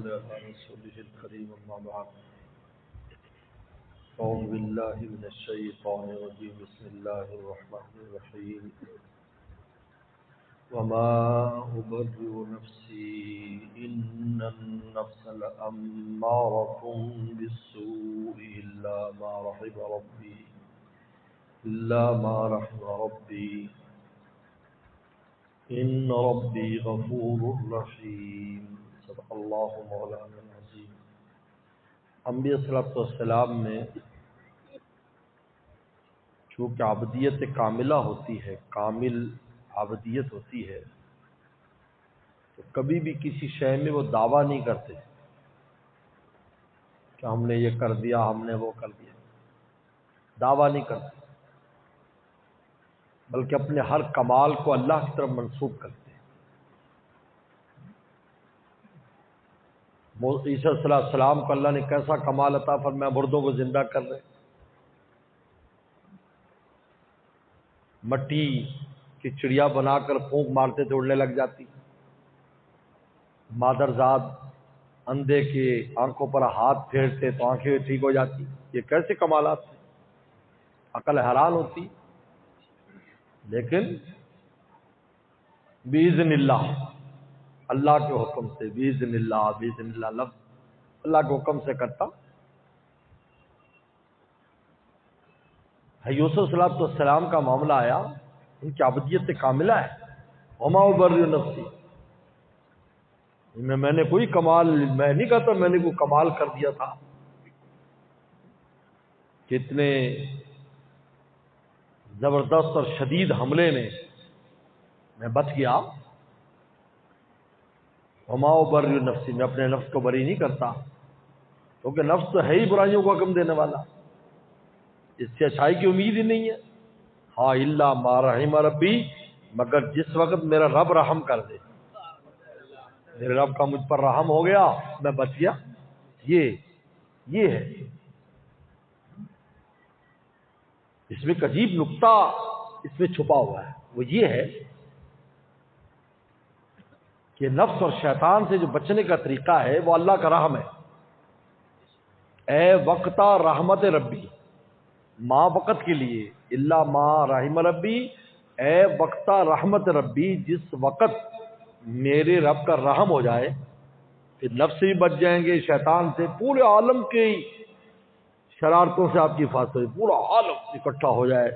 على رسوله الكريم أما بعد أعوذ بالله من الشيطان الرجيم بسم الله الرحمن الرحيم وما أبرئ نفسي إن النفس لأمارة بالسوء إلا ما رحم ربي إن ربي غفور رحيم صدق الله مولانا العظيم۔ انبیاء صلی اللہ علیہ وسلم میں چونکہ عبدیت کاملہ ہوتی ہے، کامل عبدیت ہوتی ہے، تو کبھی بھی کسی شے میں وہ دعویٰ نہیں کرتے کہ ہم نے یہ کر دیا، ہم نے وہ کر دیا، دعویٰ نہیں کرتے، بلکہ اپنے ہر کمال کو اللہ کی طرف منسوب کرتے ہیں۔ عیسیٰ صلی اللہ علیہ وسلم کو اللہ نے کیسا کمال عطا فرمایا، مردوں کو زندہ کر رہے، مٹی کی چڑیا بنا کر پھونک مارتے تھے اڑنے لگ جاتی، مادرزاد اندھے کے آنکھوں پر ہاتھ پھیرتے تو آنکھیں ٹھیک ہو جاتی۔ یہ کیسے کمالات ہیں، عقل حیران ہوتی۔ لیکن باذن اللہ، اللہ کے حکم سے، باذن اللہ لفظ اللہ کے حکم سے کرتا۔ یوسف صلی اللہ علیہ وسلم کا معاملہ آیا، ان کی عبدیت کاملہ ہے، وما ابرئ نفسی، میں نے کوئی کمال، میں نہیں کہتا میں نے کوئی کمال کر دیا تھا، کتنے زبردست اور شدید حملے میں بچ گیا۔ وما ابرئ نفسی، میں اپنے نفس کو بری نہیں کرتا، کیونکہ نفس تو ہے ہی برائیوں کو حکم دینے والا، اس سے اچھائی کی امید ہی نہیں ہے۔ ہاں الا ما رحم ربی، مگر جس وقت میرا رب رحم کر دے، میرے رب کا مجھ پر رحم ہو گیا، میں بچ گیا۔ یہ ہے اس میں ایک عجیب نقطہ اس میں چھپا ہوا ہے، وہ یہ ہے کہ نفس اور شیطان سے جو بچنے کا طریقہ ہے وہ اللہ کا رحم ہے۔ اے وقتا رحمت ربی، ما وقت کے لیے، الا ما رحم ربی، اے وقتا رحمت ربی، جس وقت میرے رب کا رحم ہو جائے، پھر نفس سے بھی بچ جائیں گے، شیطان سے، پورے عالم کی شرارتوں سے آپ کی حفاظت ہوئی، پورا عالم اکٹھا ہو جائے۔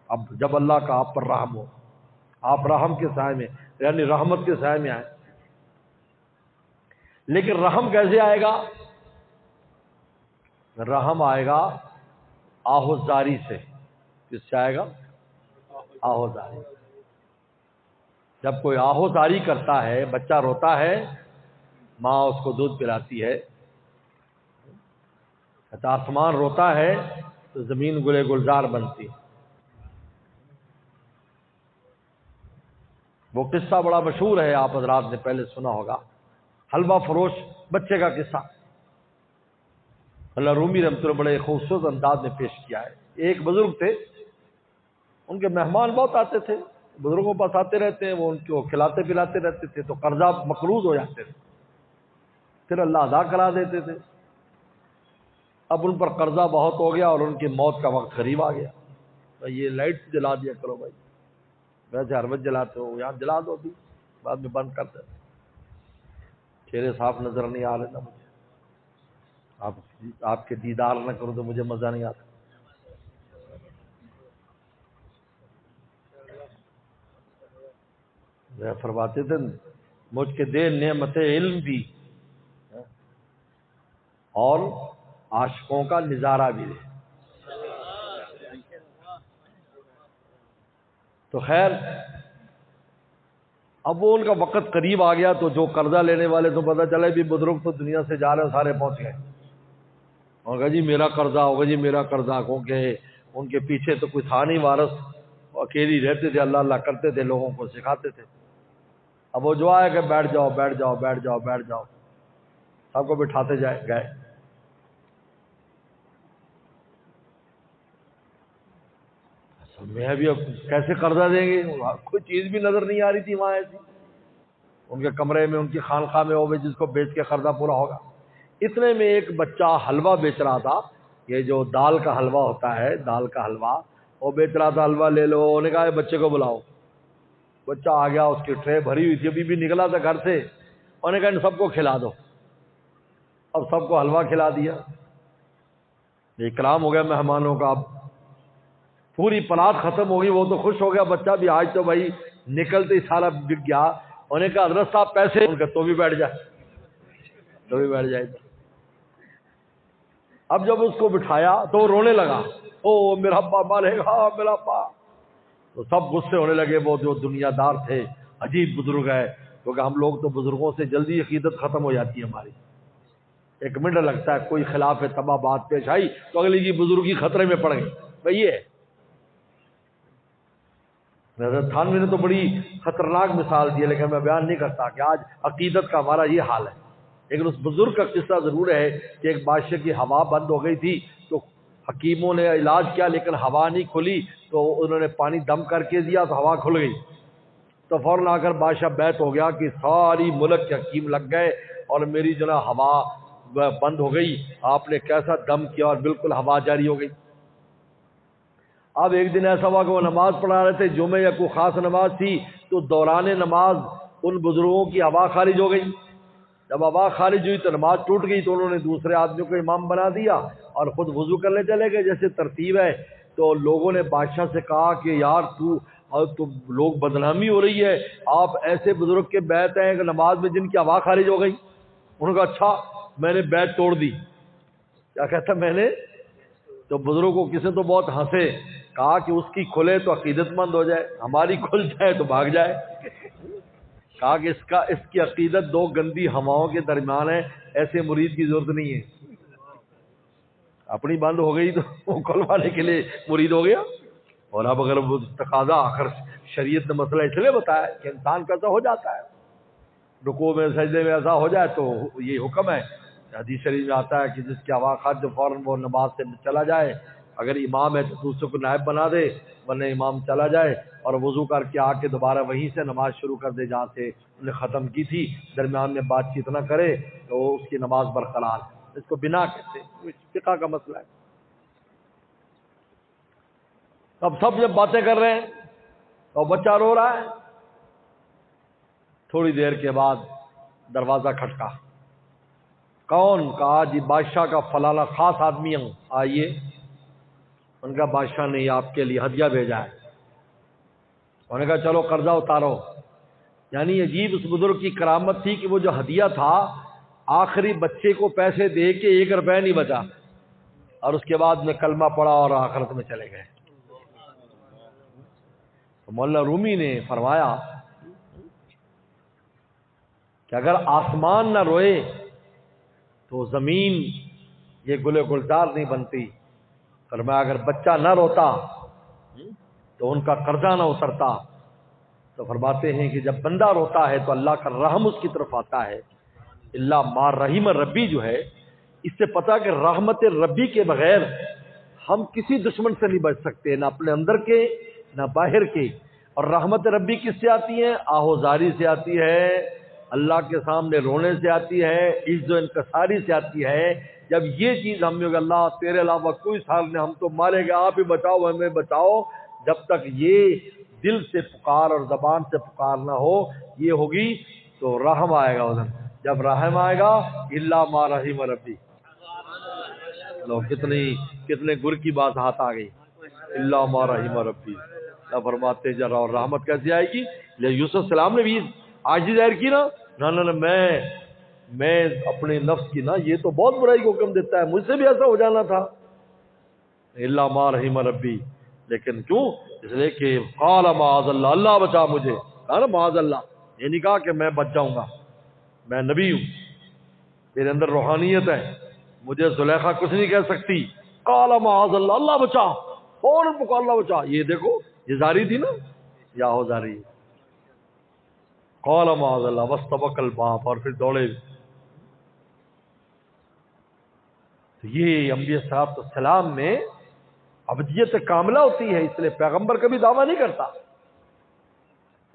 اب جب اللہ کا آپ پر رحم ہو، آپ رحم کے سائے میں، یعنی رحمت کے سائے میں آئے۔ لیکن رحم کیسے آئے گا؟ رحم آئے گا آہوزاری سے۔ کس سے آئے گا؟ آہوزاری۔ جب کوئی آہوزاری کرتا ہے، بچہ روتا ہے، ماں اس کو دودھ پلاتی ہے، آسمان روتا ہے تو زمین گلے گلزار بنتی۔ وہ قصہ بڑا مشہور ہے، آپ حضرات نے پہلے سنا ہوگا، حلوہ فروش بچے کا قصہ۔ اللہ رومی رحمۃ اللہ بڑے خوبصورت انداز میں پیش کیا ہے۔ ایک بزرگ تھے، ان کے مہمان بہت آتے تھے، بزرگوں پاس آتے رہتے ہیں، وہ ان کو کھلاتے پلاتے رہتے تھے، تو قرضہ مقروض ہو جاتے تھے، پھر اللہ ادا کرا دیتے تھے۔ اب ان پر قرضہ بہت ہو گیا اور ان کی موت کا وقت قریب آ گیا۔ بھائی یہ لائٹ جلا دیا کرو، بھائی ویسے ہر وقت جلاتے ہو، یہاں جلا دو، بھی بعد میں بند کر دیتے، چہرے صاف نظر نہیں آ رہے نا مجھے، آپ کے دیدار نہ کروں تو مجھے مزہ نہیں آتا۔ وہ فرماتے تھے مجھ کے دے نعمت علم دی اور عاشقوں کا نظارہ بھی دے۔ تو خیر اب وہ ان کا وقت قریب آ گیا، تو جو قرضہ لینے والے تو پتہ چلا بھی بزرگ تو دنیا سے جا رہے ہیں، سارے پہنچ گئے، اور کہا جی میرا قرضہ ہوگا، جی میرا قرضہ، کیونکہ ان کے پیچھے تو کوئی تھا نہیں وارث، اکیلی رہتے تھے، اللہ اللہ کرتے تھے، لوگوں کو سکھاتے تھے۔ اب وہ جو آئے کہ بیٹھ جاؤ بیٹھ جاؤ بیٹھ جاؤ بیٹھ جاؤ، سب کو بٹھاتے گئے۔ میں بھی اب کیسے قرضہ دیں گے، کوئی چیز بھی نظر نہیں آ رہی تھی وہاں ایسی۔ ان کے کمرے میں، ان کی خانقاہ میں وہ جس کو بیچ کے قرضہ پورا ہوگا۔ اتنے میں ایک بچہ حلوہ بیچ رہا تھا، یہ جو دال کا حلوہ ہوتا ہے، دال کا حلوہ وہ بیچ رہا تھا، حلوہ لے لو، انہوں نے کہا بچے کو بلاؤ۔ بچہ آ گیا، اس کی ٹرے بھری ہوئی تھی، ابھی بھی نکلا تھا گھر سے، انہوں نے کہا ان سب کو کھلا دو۔ اب سب کو حلوہ کھلا دیا، اکرام ہو گیا مہمانوں کا، اب پوری پلات ختم ہوگی، وہ تو خوش ہو گیا بچہ بھی، آج تو بھائی نکلتے ہی سارا بک گیا۔ انہوں نے کہا حضرت صاحب پیسے، ان کا تو بھی بیٹھ جائے، تو بھی بیٹھ جائے۔ اب جب اس کو بٹھایا تو وہ رونے لگا، او میرا ابا مارے گا، میرا ابا۔ تو سب غصے ہونے لگے، وہ جو دنیا دار تھے، عجیب بزرگ ہے، کیونکہ ہم لوگ تو بزرگوں سے جلدی عقیدت ختم ہو جاتی ہے ہماری، ایک منٹ لگتا ہے، کوئی خلاف تباہ بات پیش آئی تو اگلی کی بزرگی خطرے میں پڑ گئی۔ بھئی یہ حضرت تھانوی نے تو بڑی خطرناک مثال دی ہے، لیکن میں بیان نہیں کرتا کہ آج عقیدت کا ہمارا یہ حال ہے۔ لیکن اس بزرگ کا قصہ ضرور ہے کہ ایک بادشاہ کی ہوا بند ہو گئی تھی، تو حکیموں نے علاج کیا لیکن ہوا نہیں کھلی، تو انہوں نے پانی دم کر کے دیا تو ہوا کھل گئی۔ تو فوراً آ کر بادشاہ بیت ہو گیا کہ ساری ملک کے حکیم لگ گئے اور میری جو نا ہوا بند ہو گئی، آپ نے کیسا دم کیا اور بالکل ہوا جاری ہو گئی۔ اب ایک دن ایسا ہوا کہ وہ نماز پڑھا رہے تھے، جمعہ یا کوئی خاص نماز تھی، تو دوران نماز ان بزرگوں کی ہوا خارج ہو گئی۔ جب ہوا خارج ہوئی تو نماز ٹوٹ گئی، تو انہوں نے دوسرے آدمی کو امام بنا دیا اور خود وضو کرنے چلے گئے جیسے ترتیب ہے۔ تو لوگوں نے بادشاہ سے کہا کہ یار تو لوگ بدنامی ہو رہی ہے، آپ ایسے بزرگ کے بیت ہیں کہ نماز میں جن کی ہوا خارج ہو گئی۔ انہوں نے کہا اچھا میں نے بیت توڑ دی۔ کیا کہتا میں نے؟ تو بزرگ کو کسی تو بہت ہنسے، کہا کہ اس کی کھلے تو عقیدت مند ہو جائے، ہماری کھل جائے تو بھاگ جائے۔ کہا کہ اس کی عقیدت دو گندی ہواؤں کے درمیان ہے، ایسے مرید کی ضرورت نہیں ہے۔ اپنی بند ہو گئی تو وہ کھلوانے کے لیے مرید ہو گیا۔ اور اب اگر وہ تقاضا، آخر شریعت نے مسئلہ اس لیے بتایا کہ انسان کا ایسا ہو جاتا ہے، رکوع میں سجدے میں ایسا ہو جائے تو یہ حکم ہے۔ حدیث شریف میں آتا ہے کہ جس کی ہوا خارج فوراً وہ نماز سے چلا جائے، اگر امام ہے تو دوسرے کو نائب بنا دے، ورنہ امام چلا جائے اور وضو کر کے آ کے دوبارہ وہیں سے نماز شروع کر دے جہاں سے انہوں نے ختم کی تھی، درمیان میں بات چیت نہ کرے تو اس کی نماز برقرار ہے۔ اس کو بنا کہتے ہیں، فقہ کا مسئلہ ہے۔ اب سب جب باتیں کر رہے ہیں تو بچہ رو رہا ہے۔ تھوڑی دیر کے بعد دروازہ کھٹکا، کون؟ کہا جی بادشاہ کا فلانا خاص آدمی ہوں، آئیے۔ ان کا بادشاہ نے آپ کے لیے ہدیہ بھیجا ہے۔ انہوں نے کہا چلو قرضہ اتارو۔ یعنی عجیب اس بزرگ کی کرامت تھی کہ وہ جو ہدیہ تھا، آخری بچے کو پیسے دے کے 1 روپے نہیں بچا، اور اس کے بعد میں کلمہ پڑھا اور آخرت میں چلے گئے۔ تو مولانا رومی نے فرمایا کہ اگر آسمان نہ روئے تو زمین یہ گل گلزار نہیں بنتی، فرمایا اگر بچہ نہ روتا تو ان کا قرضہ نہ اترتا۔ تو فرماتے ہیں کہ جب بندہ روتا ہے تو اللہ کا رحم اس کی طرف آتا ہے۔ اللہ ما رحیم ربی جو ہے، اس سے پتا کہ رحمت ربی کے بغیر ہم کسی دشمن سے نہیں بچ سکتے، نہ اپنے اندر کے نہ باہر کے۔ اور رحمت ربی کس سے آتی ہے؟ آہوزاری سے آتی ہے، اللہ کے سامنے رونے سے آتی ہے، عز و انکساری سے آتی ہے۔ جب یہ چیز ہم نے کہ اللہ تیرے علاوہ کوئی سال نہیں، ہم تو مارے گئے، آپ ہی بچاؤ، ہمیں بچاؤ، جب تک یہ دل سے پکار اور زبان سے پکار نہ ہو یہ ہوگی تو رحم آئے گا ادھر۔ جب رحم آئے گا اللہ ما رحیم ربی، لو کتنے گر کی بات ہاتھ آ گئی، اللہ ما رحیم ربی۔ اللہ فرماتے جرا اور رحمت کیسے آئے گی؟ یوسف السلام نے بھی عاجزی ظاہر کی نا، نہ میں اپنے نفس کی نا، یہ تو بہت برائی کو حکم دیتا ہے، مجھ سے بھی ایسا ہو جانا تھا، اللہ ما رحیم ربی۔ لیکن کیوں؟ اس لیے کہ قال معاذ اللہ، اللہ بچا مجھے، کہا نا معاذ اللہ، یہ نہیں کہا کہ میں بچ جاؤں گا، میں نبی ہوں، میرے اندر روحانیت ہے، مجھے زلیخا کچھ نہیں کہہ سکتی۔ قال معاذ اللہ، اللہ بچا، فوراً پکار اللہ بچا۔ یہ دیکھو یہ زاری تھی نا، یا ہو زاری، قال معاذ اللہ واستبق الباب، اور پھر دوڑے۔ تو یہ انبیاء صاحب السلام میں ابدیت کاملہ ہوتی ہے، اس لیے پیغمبر کبھی دعویٰ نہیں کرتا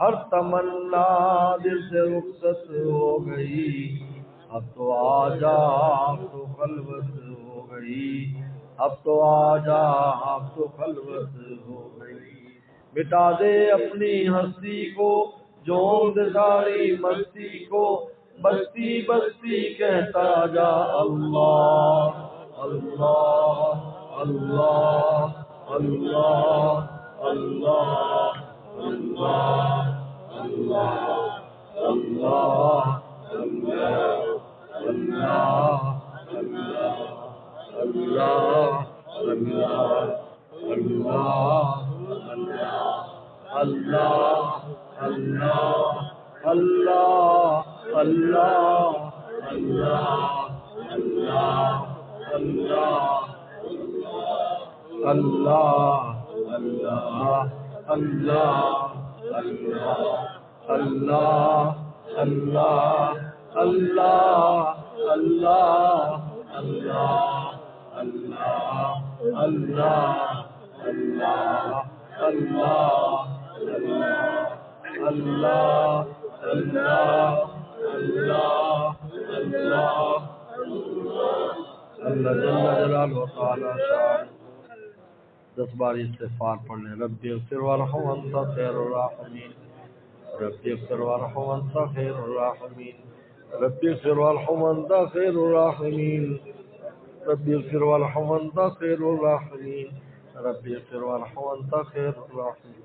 ہر تمنا دل سے رخصت ہو گئی، اب تو آجا اب تو خلوت ہو گئی، اب تو آجا اب تو خلوت ہو گئی، مٹا دے اپنی ہستی کو جو انتظاری مستی کو، بستی بستی کہتا جا اللہ اللہ اللہ اللہ اللہ اللہ اللہ اللہ اللہ اللہ اللہ اللہ جل جلالہ تعالی شان۔ 10 بار استغفار پڑھ لیں۔ رب اغفر وارحم انت خیر الراحمین، رب اغفر وارحم انت خیر الراحمین، رب اغفر وارحم انت خیر الراحمین، رب اغفر وارحم انت خیر الراحمین، رب اغفر وارحم انت خیر الراحمین،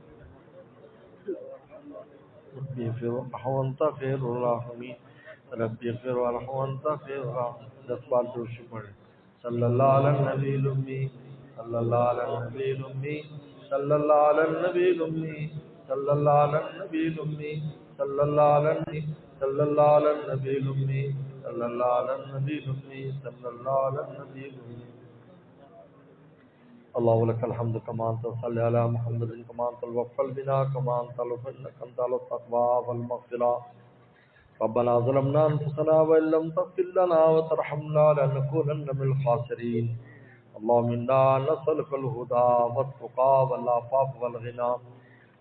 رب اغفر وارحم انت خیر الراحمین، رب اغفر وارحم انت خیر الراحمین۔ 10 بار درود شریف پڑھیں۔ صلی اللہ علی النبی الامی، صلی اللہ علی النبی الامی، صلی اللہ علی النبی الامی، صلی اللہ علی النبی الامی، صلی اللہ علی النبی، صلی اللہ علی النبی الامی، صلی اللہ علی النبی الامی، صلی اللہ علی النبی الامی۔ اللهم لك الحمد كما انت صلى على محمد كما انت الوقف البنا كما انت انك انت التقوى والمغفرة. ربنا ظلمنا انفسنا وان لم تغفر لنا وترحمنا لنكونن من الخاسرين. اللهم انا نسألك الهدى والتقى والعفاف والغنى.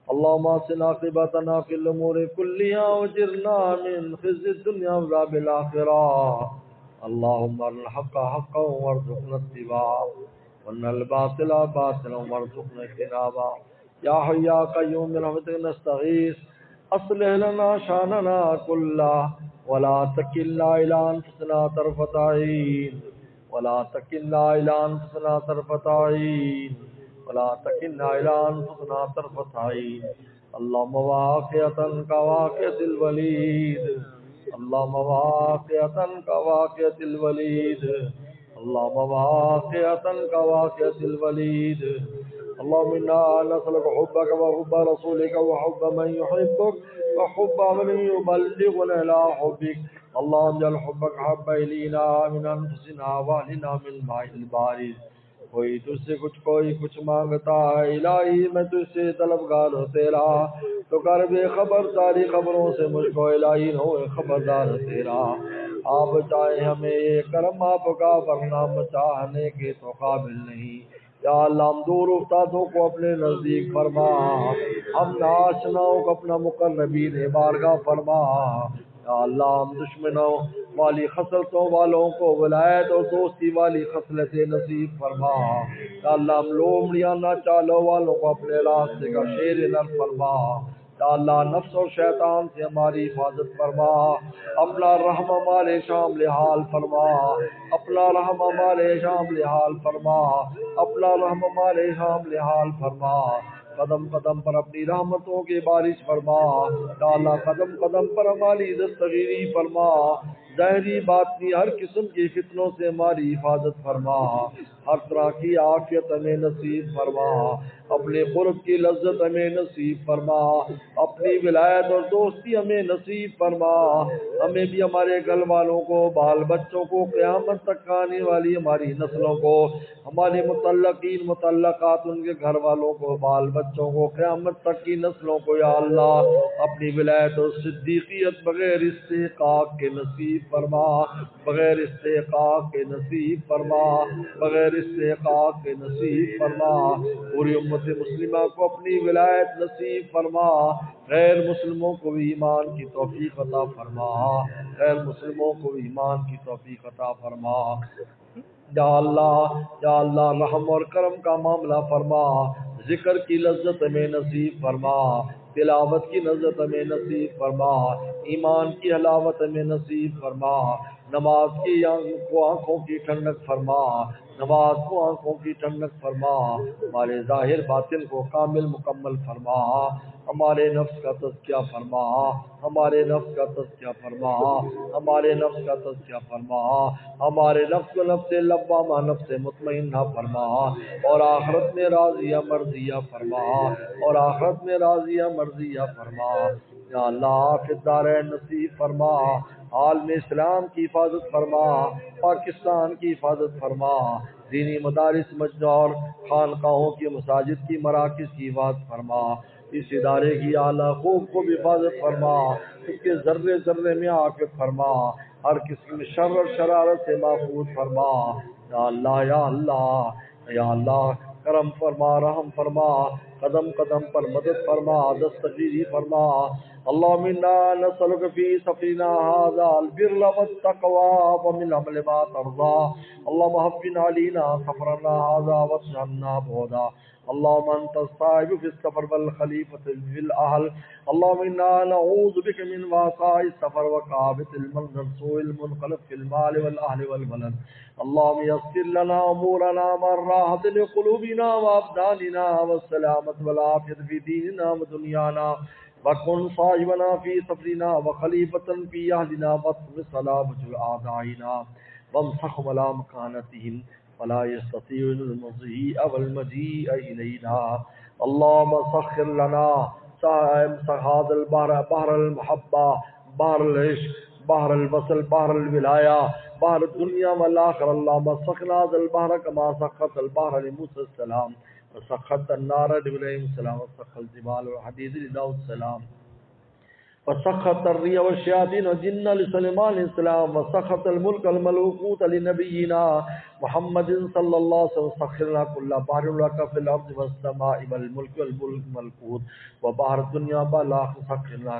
اللهم اصلح عاقبتنا في الامور كلها واجرنا من خزي الدنيا وعذاب الاخرة. اللهم ارنا الحق حقا وارزقنا اتباعه وارنا الباطل باطلا وارزقنا اجتنابه. يا حي يا قيوم برحمتك نستغيث اصلح لنا شاننا كله ولا تكلنا الى انفسنا طرفة عين، ولا تكلنا الى انفسنا طرفة عين، ولا تكلنا الى انفسنا طرفة عين. اللهم واقعة كواقعة الوليد، اللهم واقعة كواقعة الوليد، اللهم واقعة كواقعة الوليد. اللهم انا نسألك حبك وحب رسولك وحب من يحبك وحب من يبلغنا الى حبك. اللهم اجعل حبك حب الينا من انفسنا واهلنا من الماء البارد. کوئی تجھ سے کوئی کچھ مانگتا ہے، الہی میں تجھ سے طلبگار ہوں تیرا، تو کر بے خبر ساری خبروں سے مجھ کو الہی ہو خبردار تیرا. آپ چاہے ہمیں یہ کرم آپ کا ورنہ چاہنے کے تو قابل نہیں. یا اللہ ہم دور افتادوں کو اپنے نزدیک فرما، ہم ناشناؤں کو اپنا مقربین بارگاہ فرما. یا اللہ ہم دشمنوں والی خصلتوں والوں کو ولایت اور دوستی والی خصلتیں نصیب فرما. یا اللہ ہم لومڑیاں نہ چالوں والوں کو اپنے راستے کا شیر نر فرما. یا اللہ نفس اور شیطان سے ہماری حفاظت فرما. اپنا رحم ہمارے شامل حال فرما، اپنا رحم ہمارے شامل حال فرما، اپنا رحم ہمارے شامل حال فرما. قدم قدم پر اپنی رحمتوں کی بارش فرما. یا اللہ قدم قدم پر ہماری دستگیری فرما. ظاہری باطنی ہر قسم کی فتنوں سے ہماری حفاظت فرما. ہر طرح کی عافیت ہمیں نصیب فرما. اپنے قرب کی لذت ہمیں نصیب فرما. اپنی ولایت اور دوستی ہمیں نصیب فرما. ہمیں بھی ہمارے گھر والوں کو، بال بچوں کو، قیامت تک آنے والی ہماری نسلوں کو، ہمارے متعلقین متعلقات ان کے گھر والوں کو، بال بچوں کو، قیامت تک کی نسلوں کو یا اللہ اپنی ولایت اور صدیقیت بغیر استحقاق کے نصیب نصیب فرما، بغیر استحقاق کے نصیب فرما، بغیر استحقاق کے نصیب فرما، پوری امت مسلمہ کو اپنی ولایت نصیب فرما، غیر مسلموں کو بھی ایمان کی توفیق عطا فرما، غیر مسلموں کو بھی ایمان کی توفیق عطا فرما۔ یا اللہ رحم اور کرم کا معاملہ فرما، ذکر کی لذت ہمیں نصیب فرما، تلاوت کی لذت ہمیں نصیب فرما، ایمان کی حلاوت ہمیں نصیب فرما، نماز کی آنکھوں کی ٹھنڈک فرما، نماز کو آنکھوں کی ٹھنڈک فرما، ہمارے ظاہر باطن کو کامل مکمل فرما، ہمارے نفس کا تزکیہ فرما، ہمارے نفس کا تزکیہ فرما، ہمارے نفس کا تزکیہ فرما، ہمارے نفس کو نفس لوامہ نفس مطمئنہ فرما، اور آخرت میں راضیہ مرضیہ فرما، اور آخرت میں راضیہ مرضیہ فرما۔ یا اللہ فی الدارین نصیب فرما، عالم اسلام کی حفاظت فرما، پاکستان کی حفاظت فرما، دینی مدارس مسجد اور خانقاہوں کی مساجد کی مراکز کی حفاظت فرما، اس ادارے کی اعلیٰ خوب خوب حفاظت فرما، اس کے ذرے ذرے میں عاقب فرما، ہر قسم شر اور شرارت سے محفوظ فرما۔ یا اللہ یا اللہ یا اللہ کرم فرما، رحم فرما، قدم قدم پر مدد فرما، دستگیری فرما۔ اللہم انا نسألک فی سفرنا ھذا البر والتقوى ومن عمل ما ترضى، اللہم حفظ علینا سفرنا ھذا واجعلنا بعدا، اللہم انت الصاحب فی السفر والخلیفۃ فی الاہل، اللہم انا نعوذ بک من وعثاء السفر وکآبۃ المنظر سوء المنقلب فی المال والاہل والولد، اللہم یسر لنا امورنا مع الراحة لقلوبنا وابداننا والسلامة والعافیة فی دیننا ودنیانا، وکن صاحبنا فی سفرنا وخلیفۃ فی اہلنا واطمس صلابۃ اعدائنا وامسحهم على مكانتهم فلا يستطيعون المضي والمجيء إلينا، اللهم سخر لنا هذا البحر، بحر المحبة، بحر العشق، بحر الوصل، بحر الولاية، بحر الدنيا والآخرة، اللهم سخر هذا البحر كما سخرت البحر لموسى السلام، وسخرت النار لإبراهيم السلام، وسخرت الجبال والحديد لداود السلام، وسخرت الريح والشياطين والجن لسليمان السلام، وسخرت الملك والملكوت لنبينا محمد صلى الله عليه وسلم، سخرنا كل بحر لك في الأرض والسماء والملك والملكوت وبحر الدنيا والآخرة، سخرنا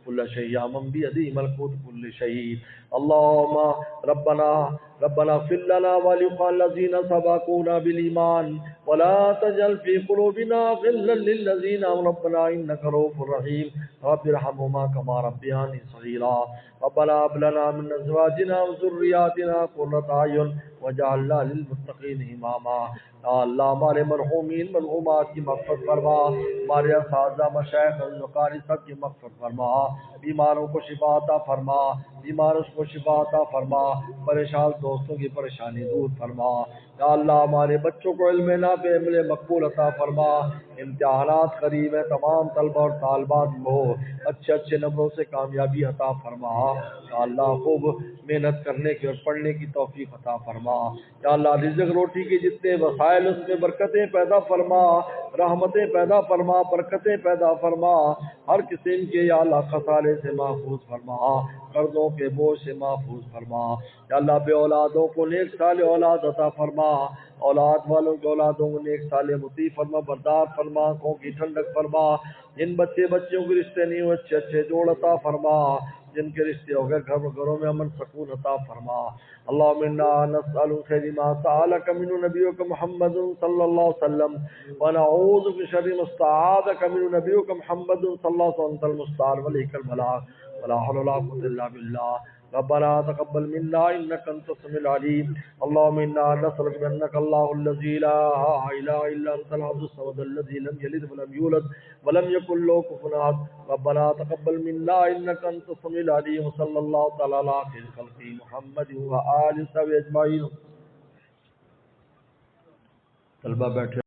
كل شيء يا من بيده ملكوت كل شيء، اللهم ربنا اغفر لنا ولإخواننا الذين سبقونا بالإيمان ولا تجعل في قلوبنا غلا للذين آمنوا ربنا إنك رؤوف رحيم، رب ارحمهما كما ربياني صغيرا، ربنا هب لنا من أزواجنا وذرياتنا قرة أعين واجعلنا للمتقين إماما۔ یا اللہ ہمارے مرحومین مرحومات کی مغفرت فرما، ہمارے اساتذہ مشائخ قاری سب کی مغفرت فرما، بیماروں کو شفا عطا فرما، بیماروں کو شفا عطا فرما، پریشان دوستوں کی پریشانی دور فرما۔ یا اللہ ہمارے بچوں کو علم نافع عمل مقبول عطا فرما، امتحانات قریب ہیں، تمام طلبہ اور طالبات کو اچھے اچھے نمبروں سے کامیابی عطا فرما۔ یا اللہ خوب محنت کرنے کی اور پڑھنے کی توفیق عطا فرما۔ یا اللہ رزق روٹی کے جتنے وسائل اس میں برکتیں پیدا فرما، رحمتیں پیدا فرما، برکتیں پیدا فرما، ہر قسم کے یا اللہ خسارے سے محفوظ فرما، قرضوں کے بوجھ سے محفوظ فرما۔ یا اللہ بے اولادوں کو نیک صالح اولاد عطا فرما، اولاد والوں کے اولادوں کو نیک صالح مطیع فرما، بردار فرما، آنکھوں کی ٹھنڈک فرما، جن بچوں کے رشتے نہیں ہوئے اچھے اچھے جوڑ عطا فرما، جن کے رشتے ہو گئے گھروں میں امن سکون عطا فرما۔ اللہم انا نسألک خیر ما سألک من نبیک محمد صلی اللہ علیہ وسلم ونعوذ من شر ما استعاذک من نبیک محمد صلی اللہ علیہ وسلم، انت المستعان وعلیک البلاغ ولا حول ولا قوة الا باللہ۔ ربنا تقبل منا انك انت السميع العليم، اللهم انا نسألك بانك الله الذي لا اله الا انت الأحد الصمد الذي لم يلد ولم يولد ولم يكن له كفوا احد، ربنا تقبل منا انك انت السميع العليم، وصلى الله تعالى على خير خلقه محمد وآله وصحبه اجمعين۔ طلبہ بیٹھے